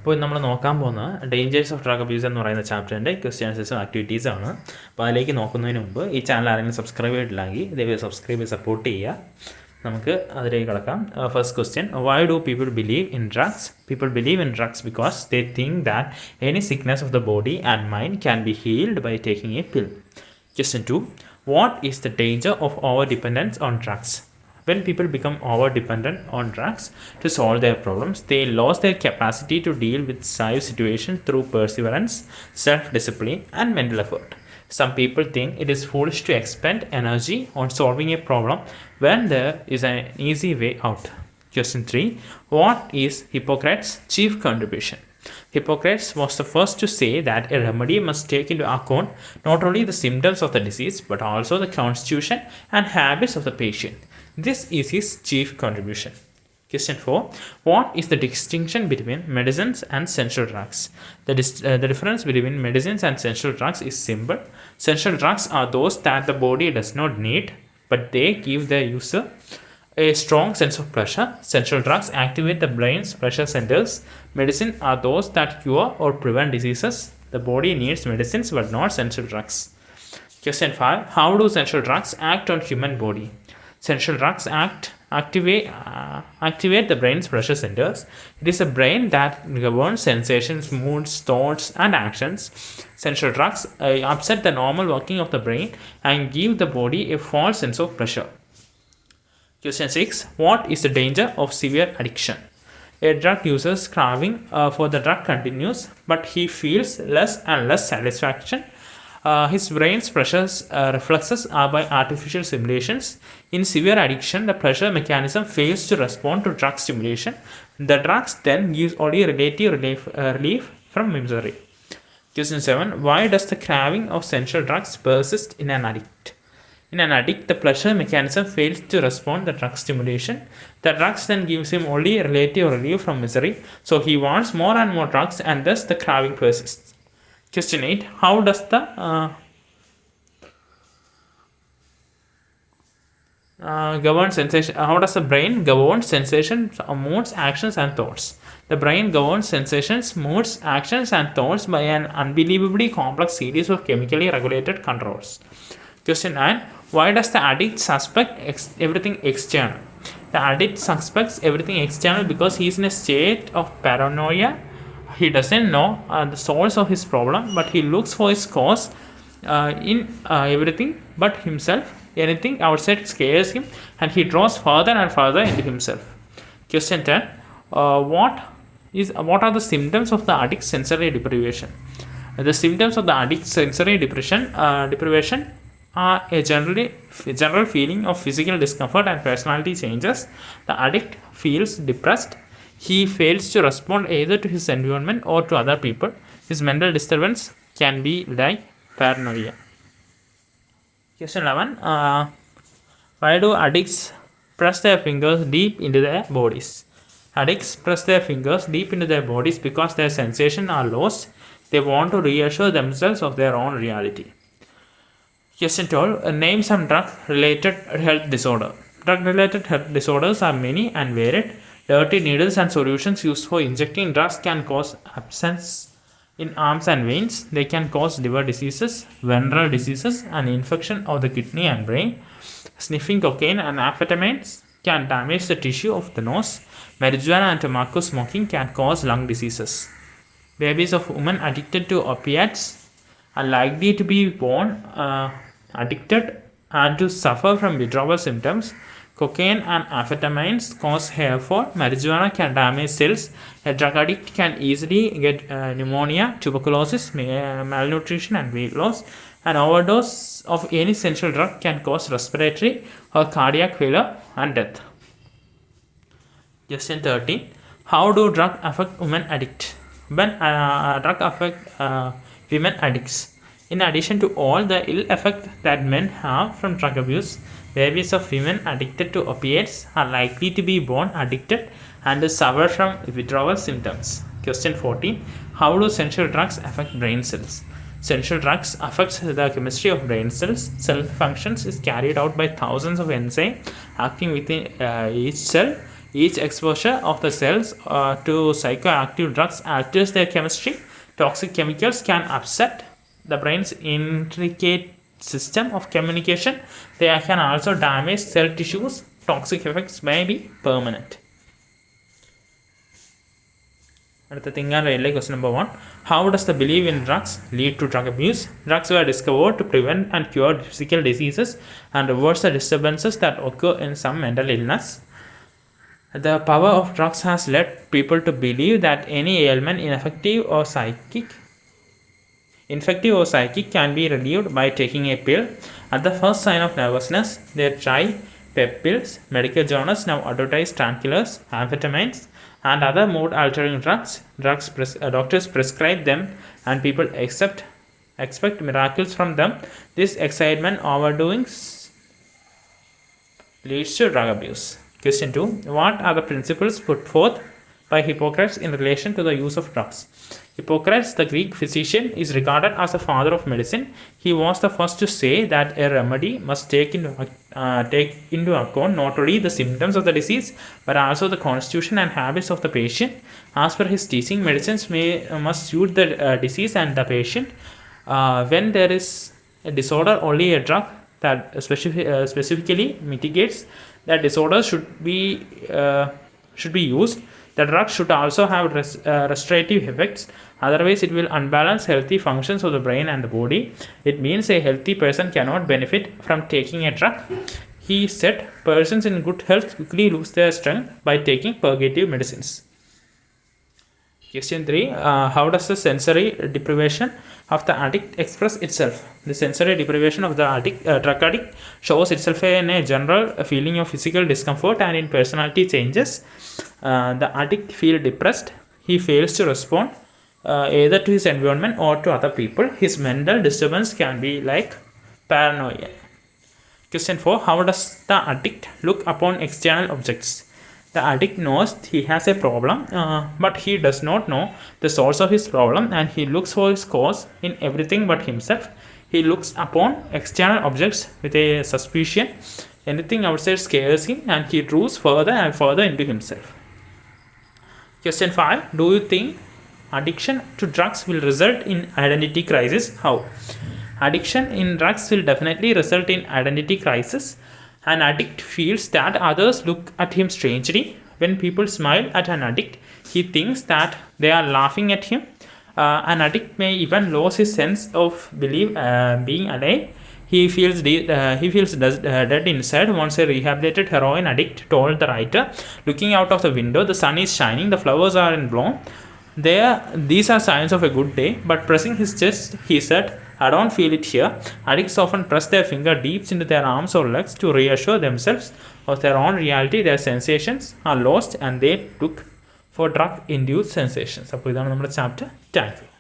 അപ്പോൾ നമ്മൾ നോക്കാൻ പോകുന്ന ഡേഞ്ചേഴ്സ് ഓഫ് ഡ്രഗ് അബ്യൂസ് എന്ന് പറയുന്ന ചാപ്റ്ററിൻ്റെ ക്വസ്റ്റ്യൻസും ആക്ടിവിറ്റീസാണ്. അപ്പോൾ അതിലേക്ക് നോക്കുന്നതിന് മുമ്പ് ഈ ചാനൽ ആരെങ്കിലും സബ്സ്ക്രൈബ് ചെയ്തിട്ടില്ലെങ്കിൽ ദയവായി സബ്സ്ക്രൈബ് ചെയ്ത് സപ്പോർട്ട് ചെയ്യുക. നമുക്ക് അതിലേക്ക് കിടക്കാം. First question, why do people believe in drugs? People believe in drugs because they think that any sickness of the body and mind can be healed by taking a pill. Question 2, what is the danger of over-dependence on drugs? When people become over-dependent on drugs to solve their problems, they lose their capacity to deal with life situations through perseverance, self-discipline, and mental effort. Some people think it is foolish to expend energy on solving a problem when there is an easy way out. Question 3, what is Hippocrates' chief contribution? Hippocrates was the first to say that a remedy must take into account not only the symptoms of the disease but also the constitution and habits of the patient. This is his chief contribution. Question 4, what is the distinction between medicines and sensual drugs? The difference between medicines and sensual drugs is simple. Sensual drugs are those that the body does not need, but they give the user a strong sense of pleasure. Sensual drugs activate the brain's pleasure centers. Medicine are those that cure or prevent diseases. The body needs medicines but not sensual drugs. Question 5, how do sensual drugs act on human body? Sensual drugs activate the brain's pleasure centers. It is the brain that governs sensations, moods, thoughts, and actions. Sensual drugs upset the normal working of the brain and give the body a false sense of pleasure. Question 6, what is the danger of severe addiction? A drug user's craving for the drug continues, but he feels less and less satisfaction. His brain's pleasure reflexes are by artificial simulations. In severe addiction, the pleasure mechanism fails to respond to drug stimulation. The drugs then gives only relative relief from misery. Question 7, why does the craving of sensual drugs persist in an addict? In an addict, the pleasure mechanism fails to respond to the drug stimulation. The drugs then gives him only relative relief from misery, so he wants more and more drugs, and thus the craving persists. Question 8, how does the brain govern sensations, moods, actions, and thoughts? The brain governs sensations, moods, actions, and thoughts by an unbelievably complex series of chemically regulated controls. Question 9, why does the addict suspect everything external? The addict suspects everything external because he is in a state of paranoia. He doesn't know the source of his problem, but he looks for his cause in everything but himself. Anything outside scares him, and he draws further and further into himself. Question 10, what are the symptoms of the addict's sensory deprivation? The symptoms of the addict's sensory deprivation are a general feeling of physical discomfort and personality changes. The addict feels depressed. He fails to respond either to his environment or to other people. His mental disturbance can be like paranoia. Question 11, why do addicts press their fingers deep into their bodies? Addicts press their fingers deep into their bodies because their sensations are lost. They want to reassure themselves of their own reality. Question 12, name some drug-related health disorder. Drug-related health disorders are many and varied. Dirty needles and solutions used for injecting drugs can cause abscess in arms and veins. They can cause liver diseases, venereal diseases, and infection of the kidney and brain. Sniffing cocaine and amphetamines can damage the tissue of the nose. Marijuana and tobacco smoking can cause lung diseases. Babies of women addicted to opiates are likely to be born addicted and to suffer from withdrawal symptoms. Cocaine and amphetamines cause hair fall. Marijuana can damage cells. A drug addict can easily get pneumonia, tuberculosis, malnutrition, and weight loss. An overdose of any sensual drug can cause respiratory or cardiac failure and death. Question 13, how do drugs affect women addicts? When drugs affect women addicts, in addition to all the ill effects that men have from drug abuse, babies of women addicted to opiates are likely to be born addicted and suffer from withdrawal symptoms. Question 14, how do sensual drugs affect brain cells? Sensual drugs affect the chemistry of brain cells. Cell functions is carried out by thousands of enzymes acting within each cell. Each exposure of the cells to psychoactive drugs alters their chemistry. Toxic chemicals can upset the brain's intricate system of communication. They can also damage cell tissues. Toxic effects may be permanent. Question number 1. How does the belief in drugs lead to drug abuse? Drugs were discovered to prevent and cure physical diseases and reverse the disturbances that occur in some mental illness. The power of drugs has led people to believe that any ailment, infective or psychic, can be relieved by taking a pill. At the first sign of nervousness, they try pep pills. Medical journals now advertise tranquilizers, amphetamines, and other mood-altering drugs. Doctors prescribe them, and people expect miracles from them. This excitement overdoings leads to drug abuse. Question 2. What are the principles put forth by Hippocrates in relation to the use of drugs? Hippocrates, the Greek physician, is regarded as the father of medicine. He was the first to say that a remedy must take into account not only the symptoms of the disease but also the constitution and habits of the patient. As per his teaching, medicines must suit the disease and the patient. When there is a disorder, only a drug that specifically mitigates that disorder should be used. The drug should also have restorative effects, otherwise it will unbalance healthy functions of the brain and the body. It means a healthy person cannot benefit from taking a drug. He said persons in good health quickly lose their strength by taking purgative medicines. Question 3. How does the sensory deprivation of the addict express itself? The sensory deprivation of the drug addict shows itself in a general feeling of physical discomfort and in personality changes. The addict feels depressed. He fails to respond either to his environment or to other people. His mental disturbance can be like paranoia. Question 4. How does the addict look upon external objects? The addict knows he has a problem, but he does not know the source of his problem, and he looks for his cause in everything but himself. He looks upon external objects with a suspicion. Anything outside scares him, and he draws further and further into himself. Question 5. Do you think addiction to drugs will result in identity crisis? How? Addiction in drugs will definitely result in identity crisis. An addict feels that others look at him strangely. When people smile at an addict, he thinks that they are laughing at him. An addict may even lose his sense of being alive. He feels dead inside. Once a rehabilitated heroin addict told the writer, looking out of the window, the sun is shining, the flowers are in bloom. These are signs of a good day. But pressing his chest, he said, I don't feel it here. Addicts often press their finger deep into their arms or legs to reassure themselves of their own reality. Their sensations are lost and they look for drug-induced sensations. അപ്പോൾ ഇതാണ് നമ്മുടെ chapter. Thank you.